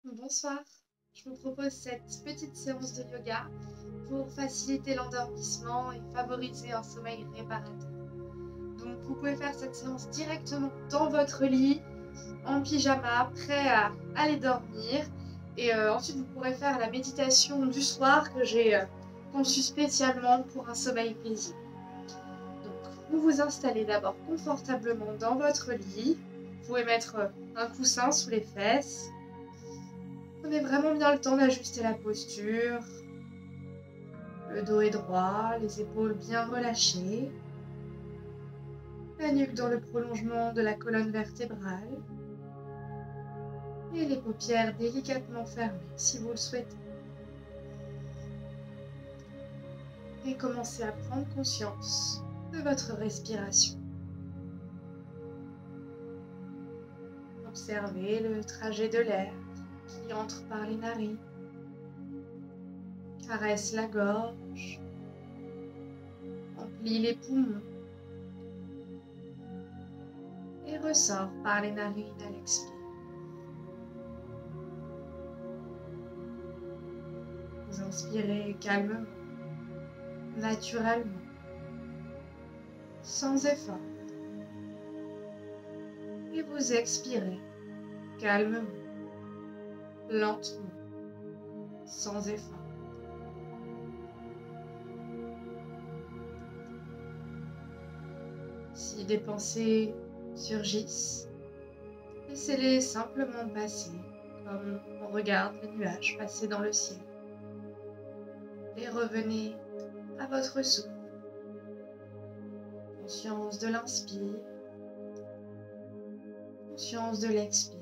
Bonsoir, je vous propose cette petite séance de yoga pour faciliter l'endormissement et favoriser un sommeil réparateur. Donc vous pouvez faire cette séance directement dans votre lit, en pyjama, prêt à aller dormir. Et ensuite vous pourrez faire la méditation du soir que j'ai conçue spécialement pour un sommeil paisible. Donc vous vous installez d'abord confortablement dans votre lit. Vous pouvez mettre un coussin sous les fesses. Prenez vraiment bien le temps d'ajuster la posture. Le dos est droit, les épaules bien relâchées. La nuque dans le prolongement de la colonne vertébrale. Et les paupières délicatement fermées si vous le souhaitez. Et commencez à prendre conscience de votre respiration. Observez le trajet de l'air qui entre par les narines, caresse la gorge, emplit les poumons et ressort par les narines à l'expire. Vous inspirez calmement, naturellement, sans effort. Et vous expirez calmement, lentement, sans effort. Si des pensées surgissent, laissez-les simplement passer, comme on regarde les nuages passer dans le ciel. Et revenez à votre souffle. Conscience de l'inspire, conscience de l'expire.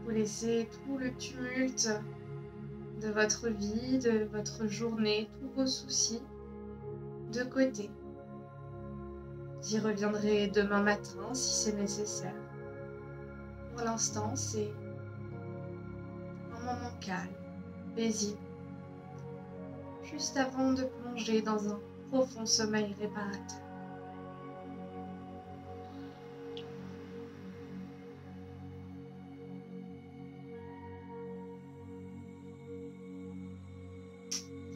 Vous laissez tout le tumulte de votre vie, de votre journée, tous vos soucis de côté. J'y reviendrai demain matin si c'est nécessaire. Pour l'instant, c'est un moment calme, paisible, juste avant de plonger dans un profond sommeil réparateur.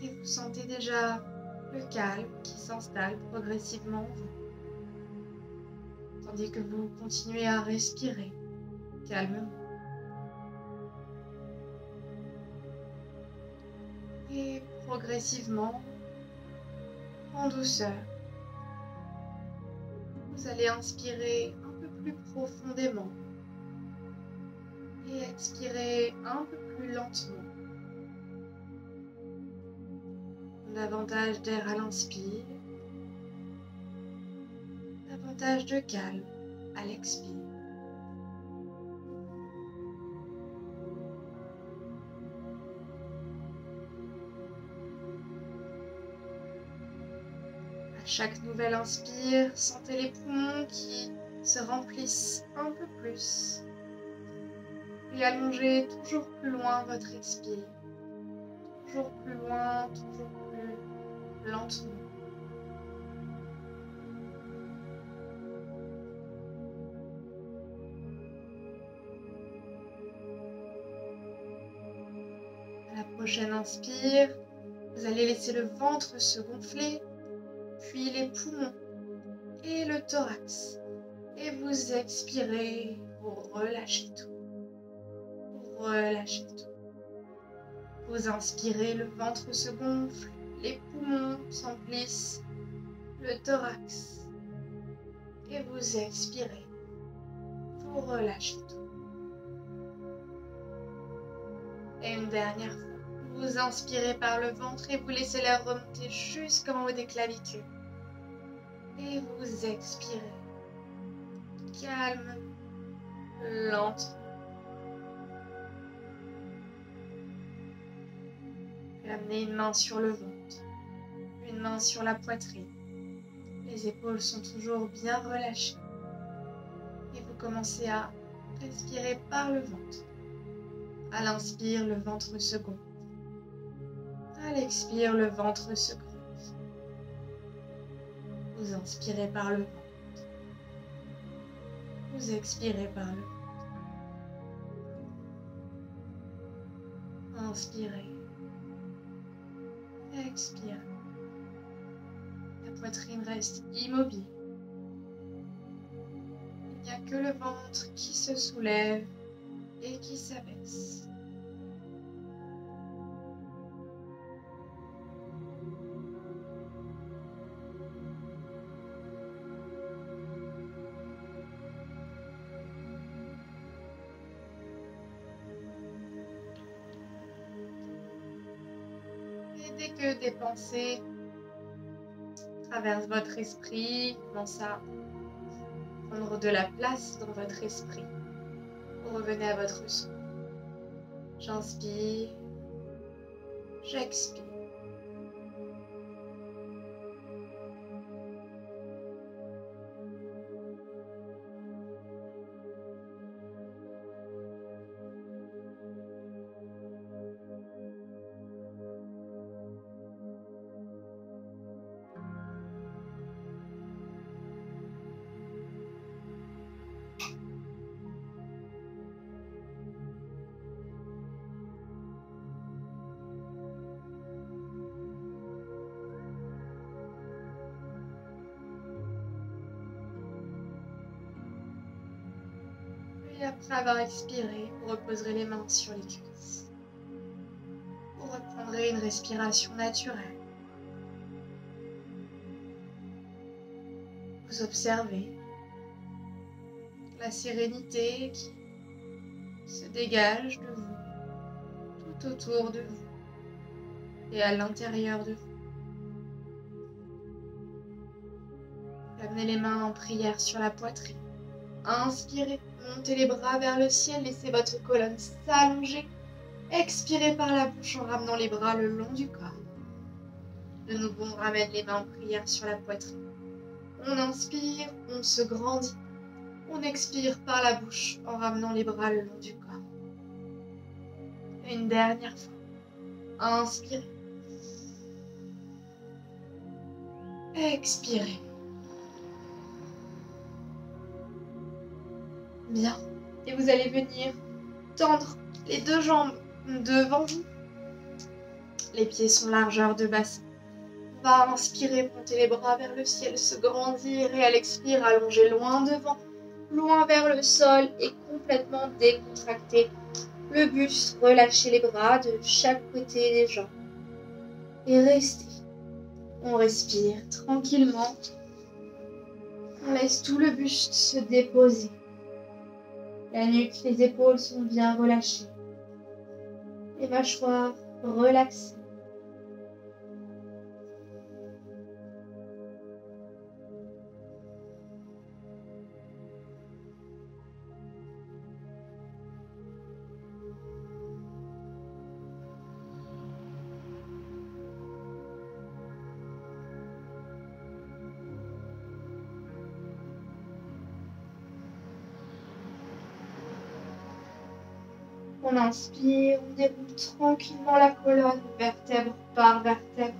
Et vous sentez déjà le calme qui s'installe progressivement en vous, tandis que vous continuez à respirer calmement. Et progressivement, en douceur, vous allez inspirer un peu plus profondément et expirer un peu plus lentement. Davantage d'air à l'inspire, davantage de calme à l'expire. À chaque nouvelle inspire, sentez les poumons qui se remplissent un peu plus. Et allongez toujours plus loin votre expire. Toujours plus loin, toujours plus lentement. À la prochaine inspire, vous allez laisser le ventre se gonfler, puis les poumons et le thorax. Et vous expirez, vous relâchez tout. Vous relâchez tout. Vous inspirez, le ventre se gonfle, les poumons s'emplissent, le thorax. Et vous expirez, vous relâchez tout. Et une dernière fois, vous inspirez par le ventre et vous laissez l'air remonter jusqu'en haut des clavicules. Et vous expirez, calme, lentement. Amenez une main sur le ventre, une main sur la poitrine. Les épaules sont toujours bien relâchées. Et vous commencez à respirer par le ventre. À l'inspire, le ventre se gonfle. À l'expire, le ventre se creuse. Vous inspirez par le ventre. Vous expirez par le ventre. Inspirez. Expirez. La poitrine reste immobile. Il n'y a que le ventre qui se soulève et qui s'abaisse. Et dès que des pensées traversent votre esprit, commencent à prendre de la place dans votre esprit, vous revenez à votre souffle. J'inspire, j'expire. Et après avoir expiré, vous reposerez les mains sur les cuisses. Vous reprendrez une respiration naturelle. Vous observez la sérénité qui se dégage de vous, tout autour de vous et à l'intérieur de vous. Amenez les mains en prière sur la poitrine. Inspirez, montez les bras vers le ciel, laissez votre colonne s'allonger. Expirez par la bouche en ramenant les bras le long du corps. De nouveau, on ramène les mains en prière sur la poitrine. On inspire, on se grandit. On expire par la bouche en ramenant les bras le long du corps. Une dernière fois. Inspirez. Expirez. Bien. Et vous allez venir tendre les deux jambes devant vous. Les pieds sont largeur de bassin. On va inspirer, monter les bras vers le ciel, se grandir et à l'expire, allonger loin devant, loin vers le sol et complètement décontracter le buste. Relâchez les bras de chaque côté des jambes. Et restez. On respire tranquillement. On laisse tout le buste se déposer. La nuque, les épaules sont bien relâchées. Les mâchoires relaxées. On inspire, on déroule tranquillement la colonne, vertèbre par vertèbre.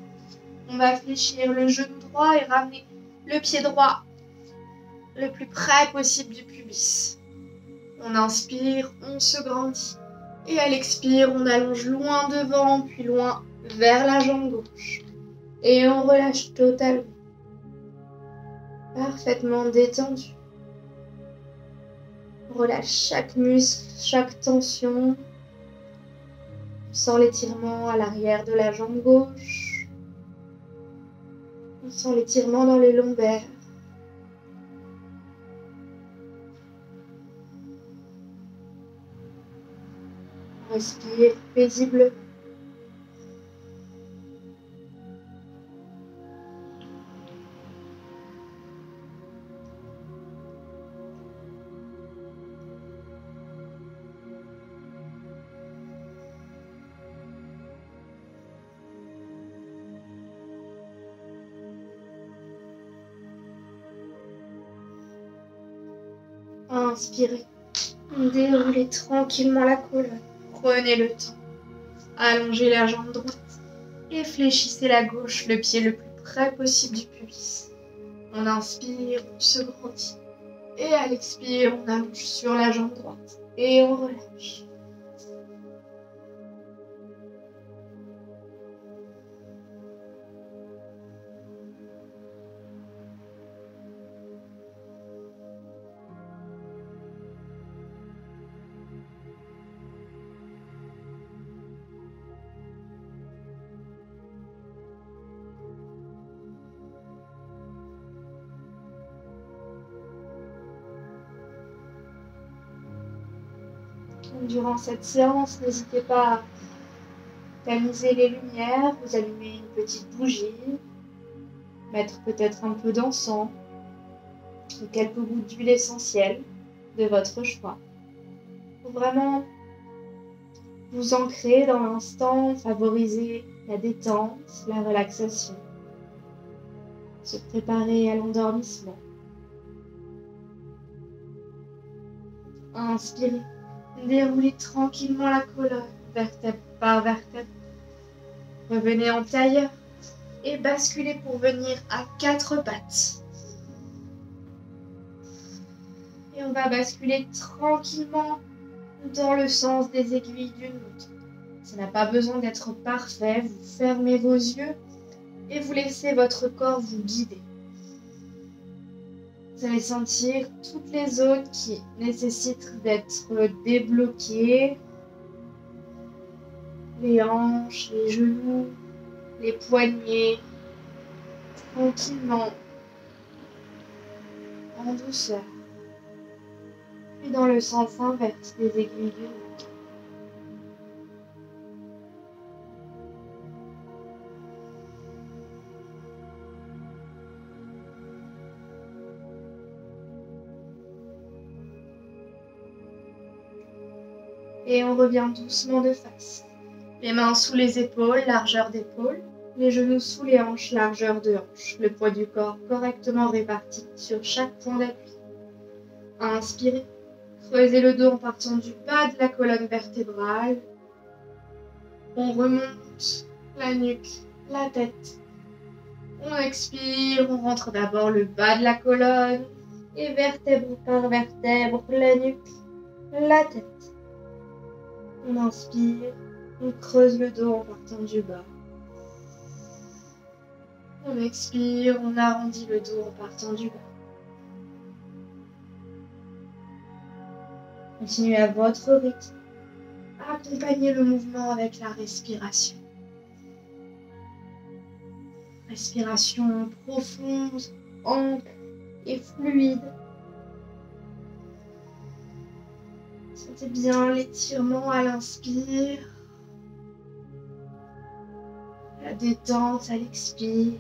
On va fléchir le genou droit et ramener le pied droit le plus près possible du pubis. On inspire, on se grandit. Et à l'expire, on allonge loin devant, puis loin vers la jambe gauche. Et on relâche totalement. Parfaitement détendu. On relâche chaque muscle, chaque tension. On sent l'étirement à l'arrière de la jambe gauche. On sent l'étirement dans les lombaires. On respire paisiblement. Inspirez. Déroulez tranquillement la colonne. Prenez le temps. Allongez la jambe droite et fléchissez la gauche, le pied le plus près possible du pubis. On inspire, on se grandit. Et à l'expire, on allonge sur la jambe droite. Et on relâche. Durant cette séance, n'hésitez pas à tamiser les lumières, vous allumez une petite bougie, mettre peut-être un peu d'encens ou quelques gouttes d'huile essentielle de votre choix. Pour vraiment vous ancrer dans l'instant, favoriser la détente, la relaxation, se préparer à l'endormissement. Inspirez. Déroulez tranquillement la colonne, vertèbre par vertèbre. Revenez en tailleur et basculez pour venir à 4 pattes. Et on va basculer tranquillement dans le sens des aiguilles d'une montre. Ça n'a pas besoin d'être parfait, vous fermez vos yeux et vous laissez votre corps vous guider. Vous allez sentir toutes les zones qui nécessitent d'être débloquées. Les hanches, les genoux, les poignets. Tranquillement. En douceur. Puis dans le sens inverse des aiguilles d'une montre. Et on revient doucement de face. Les mains sous les épaules, largeur d'épaule. Les genoux sous les hanches, largeur de hanche. Le poids du corps correctement réparti sur chaque point d'appui. Inspirez. Creusez le dos en partant du bas de la colonne vertébrale. On remonte la nuque, la tête. On expire, on rentre d'abord le bas de la colonne. Et vertèbre par vertèbre, la nuque, la tête. On inspire, on creuse le dos en partant du bas. On expire, on arrondit le dos en partant du bas. Continuez à votre rythme. Accompagnez le mouvement avec la respiration. Respiration profonde, ample et fluide. Sentez bien l'étirement à l'inspire, la détente à l'expire.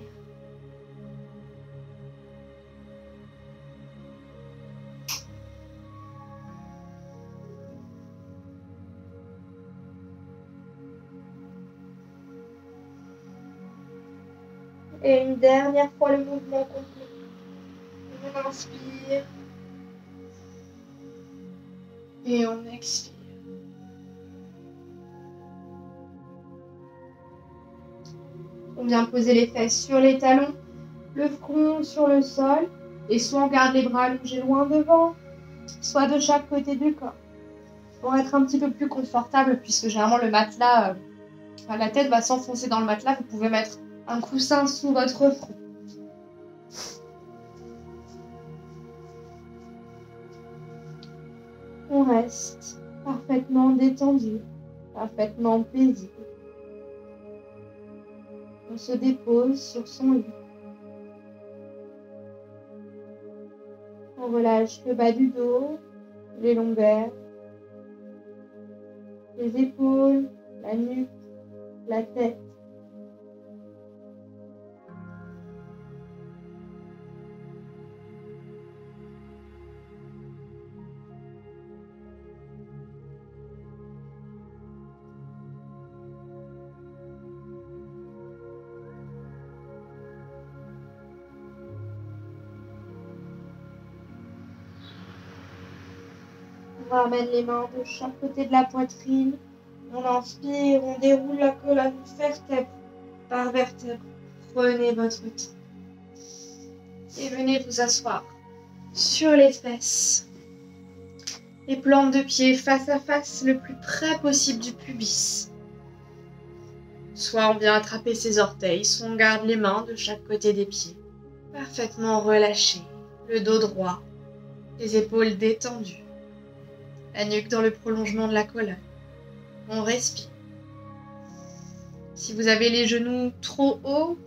Et une dernière fois le mouvement complet. On inspire. Et on expire. On vient poser les fesses sur les talons, le front sur le sol, et soit on garde les bras allongés loin devant, soit de chaque côté du corps. Pour être un petit peu plus confortable, puisque généralement le matelas, la tête va s'enfoncer dans le matelas, vous pouvez mettre un coussin sous votre front. On reste parfaitement détendu, parfaitement paisible. On se dépose sur son lit. On relâche le bas du dos, les lombaires, les épaules, la nuque, la tête. On ramène les mains de chaque côté de la poitrine. On inspire, on déroule la colonne vertèbre par vertèbre. Prenez votre temps. Et venez vous asseoir sur les fesses. Les plantes de pied face à face, le plus près possible du pubis. Soit on vient attraper ses orteils, soit on garde les mains de chaque côté des pieds. Parfaitement relâchés, le dos droit, les épaules détendues, la nuque dans le prolongement de la colonne. On respire. Si vous avez les genoux trop hauts,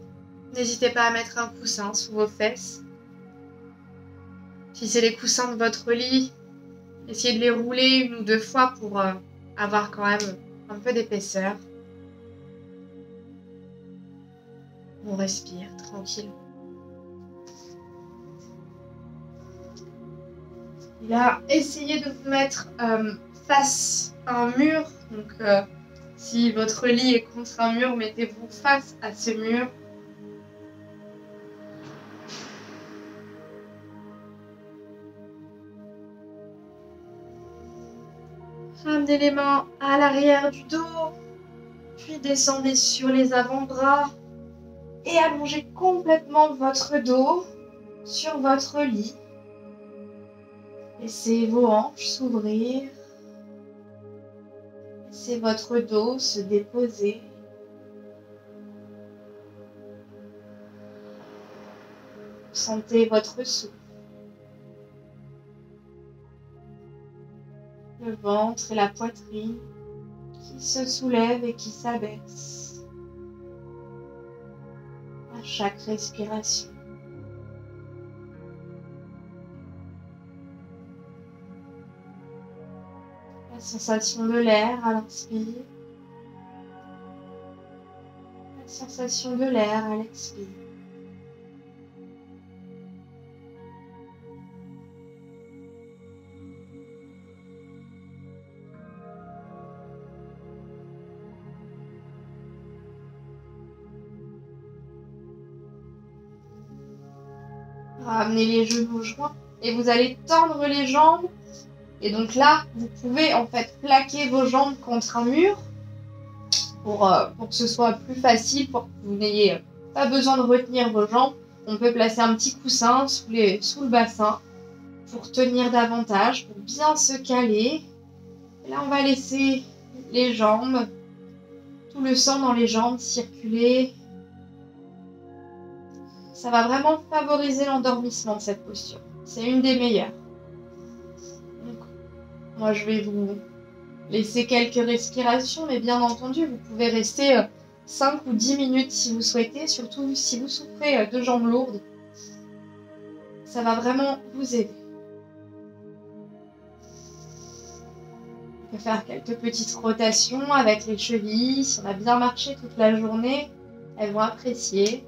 n'hésitez pas à mettre un coussin sous vos fesses. Si c'est les coussins de votre lit, essayez de les rouler 1 ou 2 fois pour avoir quand même un peu d'épaisseur. On respire tranquillement. Et là, essayez de vous mettre face à un mur. Donc, si votre lit est contre un mur, mettez-vous face à ce mur. Ramenez les mains à l'arrière du dos, puis descendez sur les avant-bras et allongez complètement votre dos sur votre lit. Laissez vos hanches s'ouvrir. Laissez votre dos se déposer. Sentez votre souffle. Le ventre et la poitrine qui se soulèvent et qui s'abaissent à chaque respiration. La sensation de l'air à l'inspire, la sensation de l'air à l'expire. Ramenez les genoux joints et vous allez tendre les jambes. Et donc là, vous pouvez en fait plaquer vos jambes contre un mur pour que ce soit plus facile, pour que vous n'ayez pas besoin de retenir vos jambes. On peut placer un petit coussin sous le bassin pour tenir davantage, pour bien se caler. Et là, on va laisser les jambes, tout le sang dans les jambes circuler. Ça va vraiment favoriser l'endormissement de cette posture. C'est une des meilleures. Donc, moi, je vais vous laisser quelques respirations, mais bien entendu, vous pouvez rester 5 ou 10 minutes si vous souhaitez, surtout si vous souffrez de jambes lourdes. Ça va vraiment vous aider. On peut faire quelques petites rotations avec les chevilles. Si on a bien marché toute la journée, elles vont apprécier.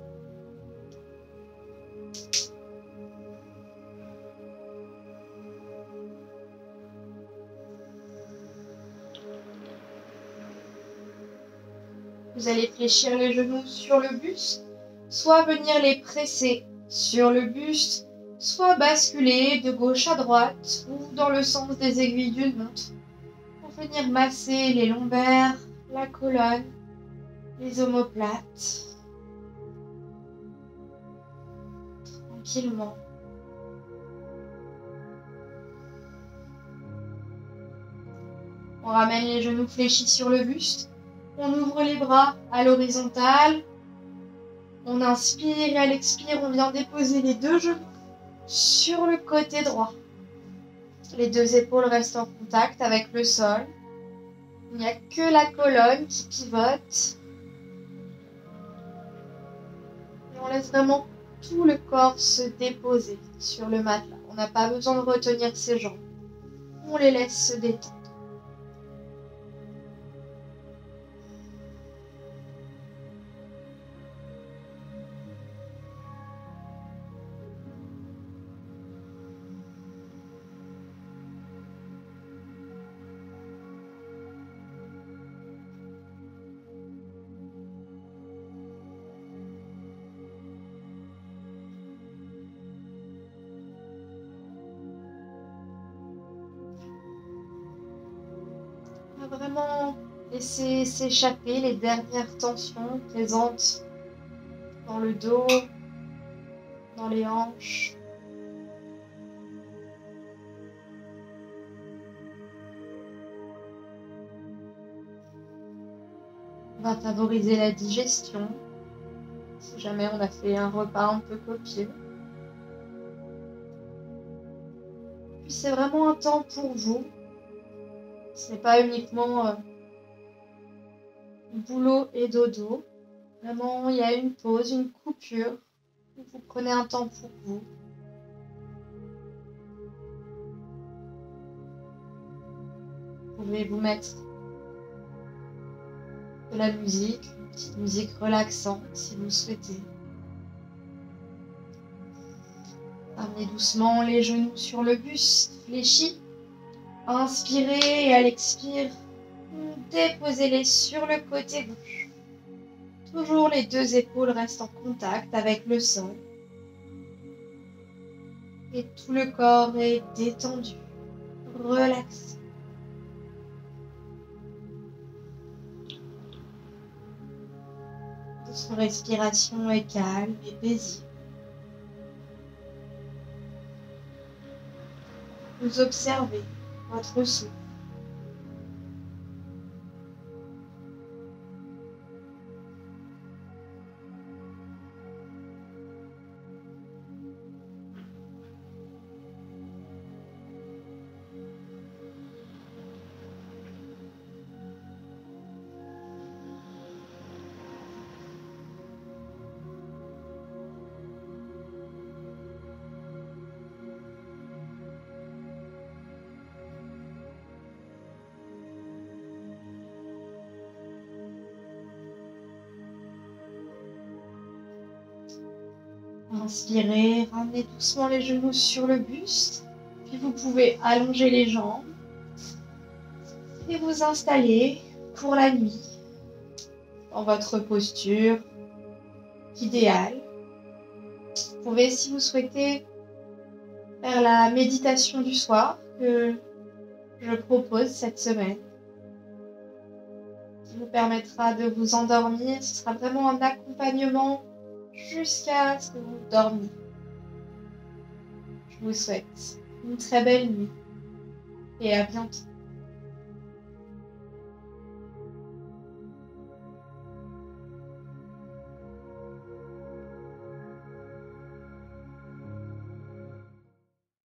Vous allez fléchir les genoux sur le buste, soit venir les presser sur le buste, soit basculer de gauche à droite ou dans le sens des aiguilles d'une montre pour venir masser les lombaires, la colonne, les omoplates. Tranquillement. On ramène les genoux fléchis sur le buste. On ouvre les bras à l'horizontale. On inspire et à l'expire, on vient déposer les 2 genoux sur le côté droit. Les 2 épaules restent en contact avec le sol. Il n'y a que la colonne qui pivote. Et on laisse vraiment tout le corps se déposer sur le matelas. On n'a pas besoin de retenir ses jambes. On les laisse se détendre. Vraiment laisser s'échapper les dernières tensions présentes dans le dos, dans les hanches. On va favoriser la digestion, si jamais on a fait un repas un peu copieux. Puis c'est vraiment un temps pour vous. Ce n'est pas uniquement boulot et dodo. Vraiment, il y a une pause, une coupure. Vous prenez un temps pour vous. Vous pouvez vous mettre de la musique, une petite musique relaxante si vous le souhaitez. Ramenez doucement les genoux sur le buste, fléchis. Inspirez et à l'expire, déposez-les sur le côté gauche. Toujours les deux épaules restent en contact avec le sol. Et tout le corps est détendu, relaxé. Votre respiration est calme et paisible. Vous observez votre souffle. Inspirez, ramenez doucement les genoux sur le buste, puis vous pouvez allonger les jambes et vous installer pour la nuit dans votre posture idéale. Vous pouvez, si vous souhaitez, faire la méditation du soir que je propose cette semaine, qui vous permettra de vous endormir. Ce sera vraiment un accompagnement jusqu'à ce que vous dormiez. Je vous souhaite une très belle nuit et à bientôt.